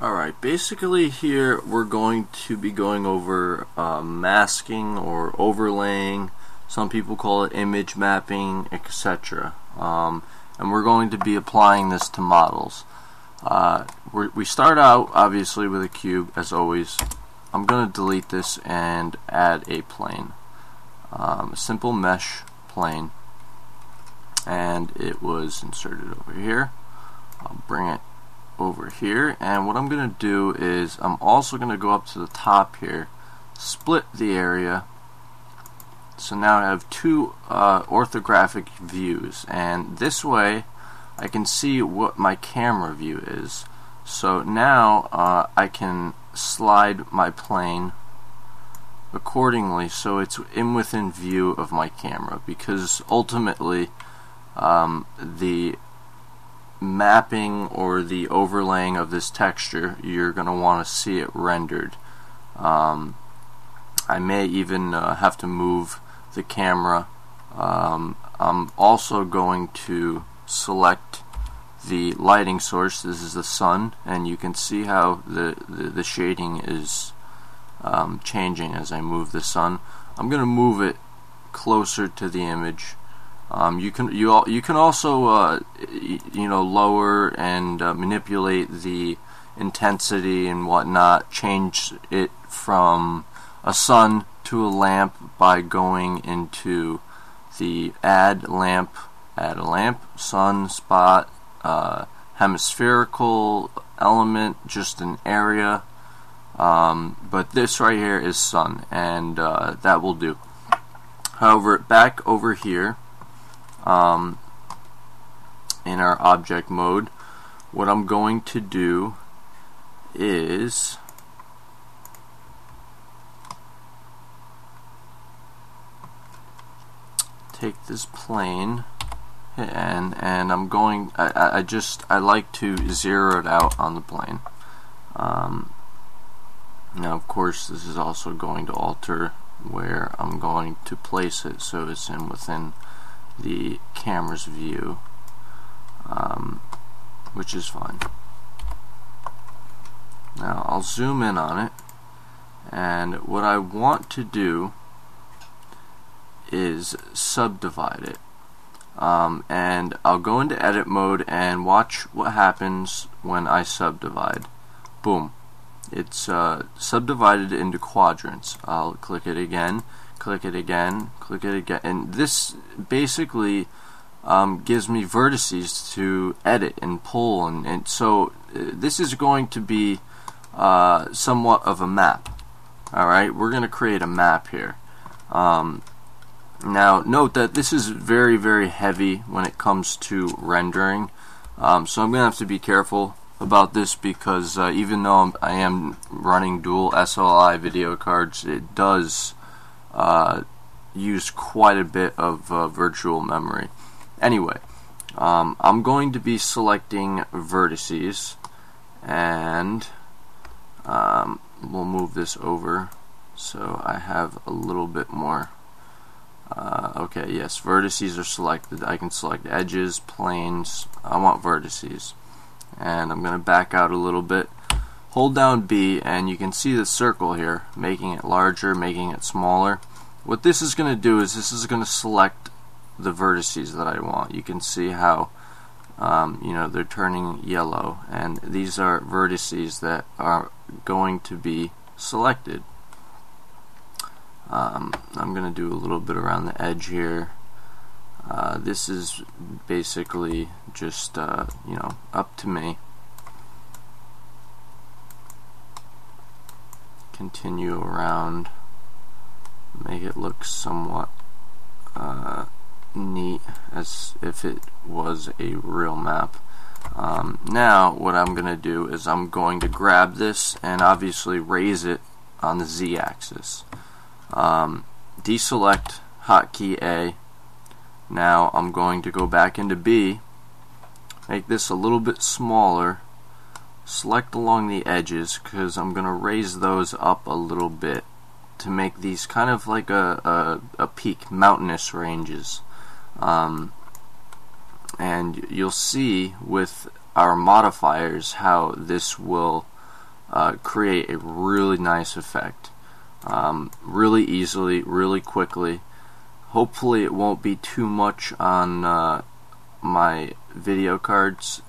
Alright, basically here we're going to be going over masking or overlaying. Some people call it image mapping, etc. And we're going to be applying this to models. We start out obviously with a cube, as always. I'm going to delete this and add a plane. A simple mesh plane. And it was inserted over here. I'll bring it over here, and what I'm going to do is I'm also going to go up to the top here, split the area, so now I have two orthographic views, and this way I can see what my camera view is. So now I can slide my plane accordingly so it's within view of my camera, because ultimately the mapping or the overlaying of this texture, you're going to want to see it rendered. I may even have to move the camera. I'm also going to select the lighting source. This is the sun, and you can see how the shading is changing as I move the sun. I'm going to move it closer to the image. You can also lower and manipulate the intensity and whatnot. Change it from a sun to a lamp by going into the add lamp, sun, spot, hemispherical element, just an area. But this right here is sun, and that will do. However, back over here, in our object mode, what I'm going to do is take this plane and I'm going I like to zero it out on the plane. Now of course this is also going to alter where I'm going to place it so it's within the camera's view, which is fine. Now I'll zoom in on it, and what I want to do is subdivide it, and I'll go into edit mode and watch what happens when I subdivide. Boom, it's subdivided into quadrants. I'll click it again, click it again, click it again, and this basically gives me vertices to edit and pull, and so this is going to be somewhat of a map. Alright, we're going to create a map here. Now note that this is very, very heavy when it comes to rendering, so I'm going to have to be careful about this, because even though I am running dual SLI video cards, it does use quite a bit of virtual memory. Anyway, I'm going to be selecting vertices, and we'll move this over so I have a little bit more. Okay, yes, vertices are selected. I can select edges, planes. I want vertices, and I'm going to back out a little bit. Hold down B, and you can see the circle here, making it larger, making it smaller. What this is going to do is this is going to select the vertices that I want. You can see how they're turning yellow, and these are vertices that are going to be selected. I'm going to do a little bit around the edge here. This is basically just up to me. Continue around, make it look somewhat neat, as if it was a real map. Now what I'm going to do is I'm going to grab this and obviously raise it on the Z-axis. Deselect hotkey A. Now I'm going to go back into B, make this a little bit smaller, select along the edges, because I'm going to raise those up a little bit to make these kind of like a peak, mountainous ranges. And you'll see with our modifiers how this will create a really nice effect really easily, really quickly. Hopefully it won't be too much on my video cards.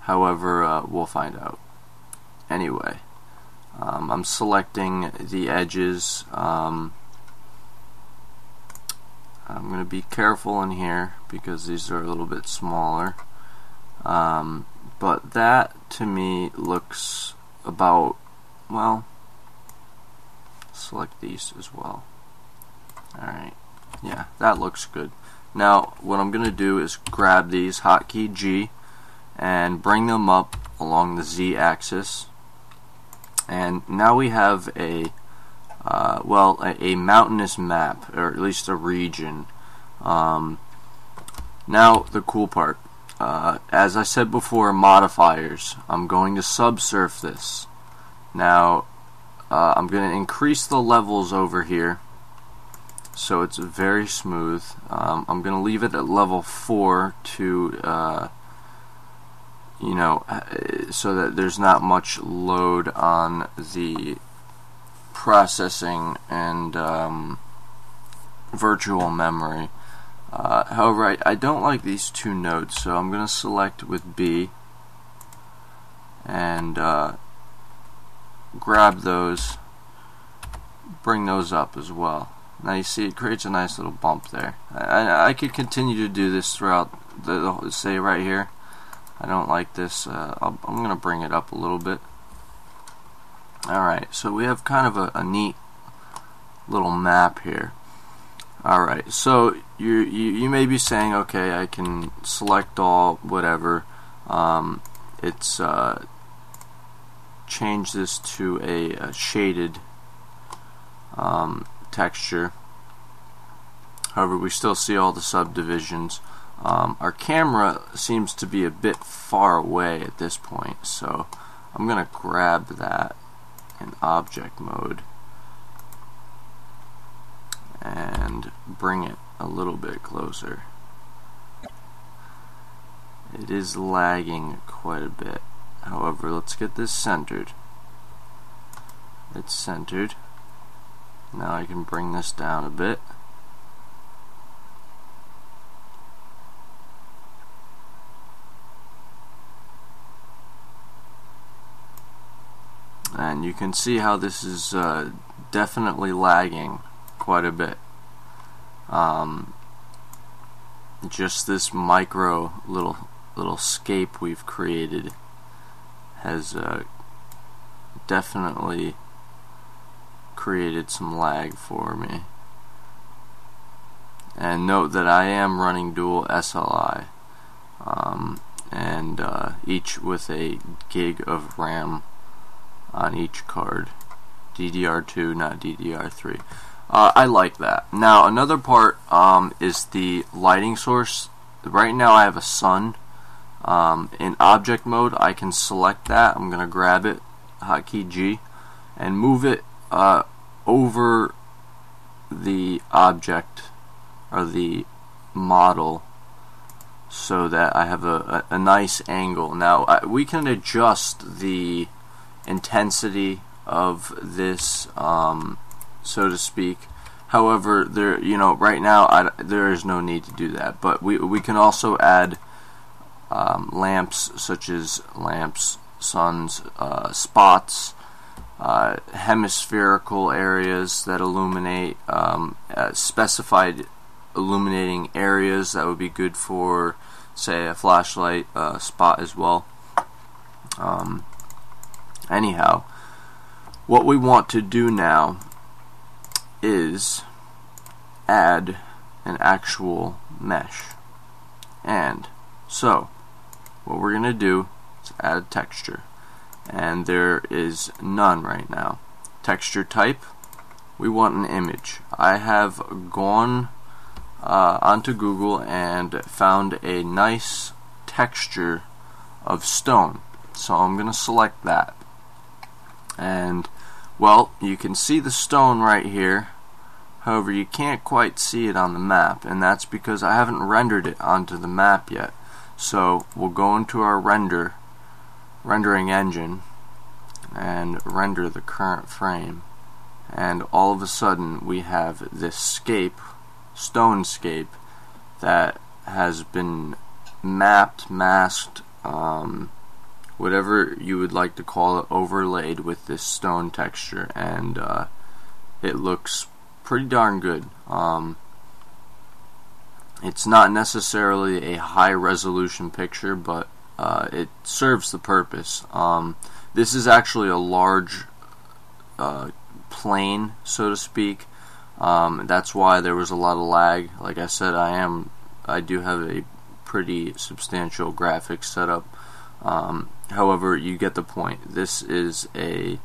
However, we'll find out. Anyway, I'm selecting the edges. I'm going to be careful in here because these are a little bit smaller. But that to me looks about, well, select these as well. Alright, yeah, that looks good. Now what I'm going to do is grab these, hotkey G, and bring them up along the Z axis, and now we have a a mountainous map, or at least a region. Now the cool part, as I said before, modifiers. I'm going to subsurf this. Now I'm going to increase the levels over here so it's very smooth. I'm going to leave it at level 4 to you know, so that there's not much load on the processing and virtual memory. However, I don't like these two nodes, so I'm going to select with B and grab those, bring those up as well. Now you see it creates a nice little bump there. I could continue to do this throughout the say right here. I don't like this. I'm going to bring it up a little bit. Alright, so we have kind of a neat little map here. Alright, so you may be saying, okay, I can select all, whatever. It's change this to a shaded texture. However, we still see all the subdivisions. Our camera seems to be a bit far away at this point, so I'm going to grab that in object mode and bring it a little bit closer. It is lagging quite a bit. However, let's get this centered. It's centered. Now I can bring this down a bit. And you can see how this is definitely lagging quite a bit. Just this micro little scape we've created has definitely created some lag for me. And note that I am running dual SLI, and each with a gig of RAM on each card. DDR2, not DDR3. I like that. Now another part is the lighting source. Right now I have a sun. In object mode I can select that. I'm going to grab it, hotkey G, and move it over the object or the model so that I have a nice angle. Now we can adjust the intensity of this, so to speak. However, right now there is no need to do that. But we can also add lamps, such as lamps, suns, spots, hemispherical areas that illuminate, specified illuminating areas that would be good for, say, a flashlight spot as well. Anyhow, what we want to do now is add an actual mesh. And so what we're going to do is add a texture, and there is none right now. Texture type, we want an image. I have gone onto Google and found a nice texture of stone, so I'm going to select that. And well, you can see the stone right here. However, you can't quite see it on the map, and that's because I haven't rendered it onto the map yet. So we'll go into our rendering engine, and render the current frame, and all of a sudden we have this stone scape that has been masked, whatever you would like to call it, overlaid with this stone texture, and it looks pretty darn good. It's not necessarily a high resolution picture, but it serves the purpose. This is actually a large plane, so to speak. That's why there was a lot of lag. Like I said, I do have a pretty substantial graphics setup. However, you get the point. This is a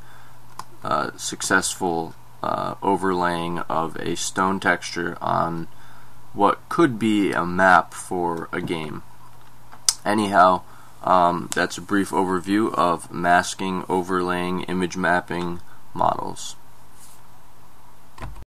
successful overlaying of a stone texture on what could be a map for a game. Anyhow, that's a brief overview of masking, overlaying, image mapping models.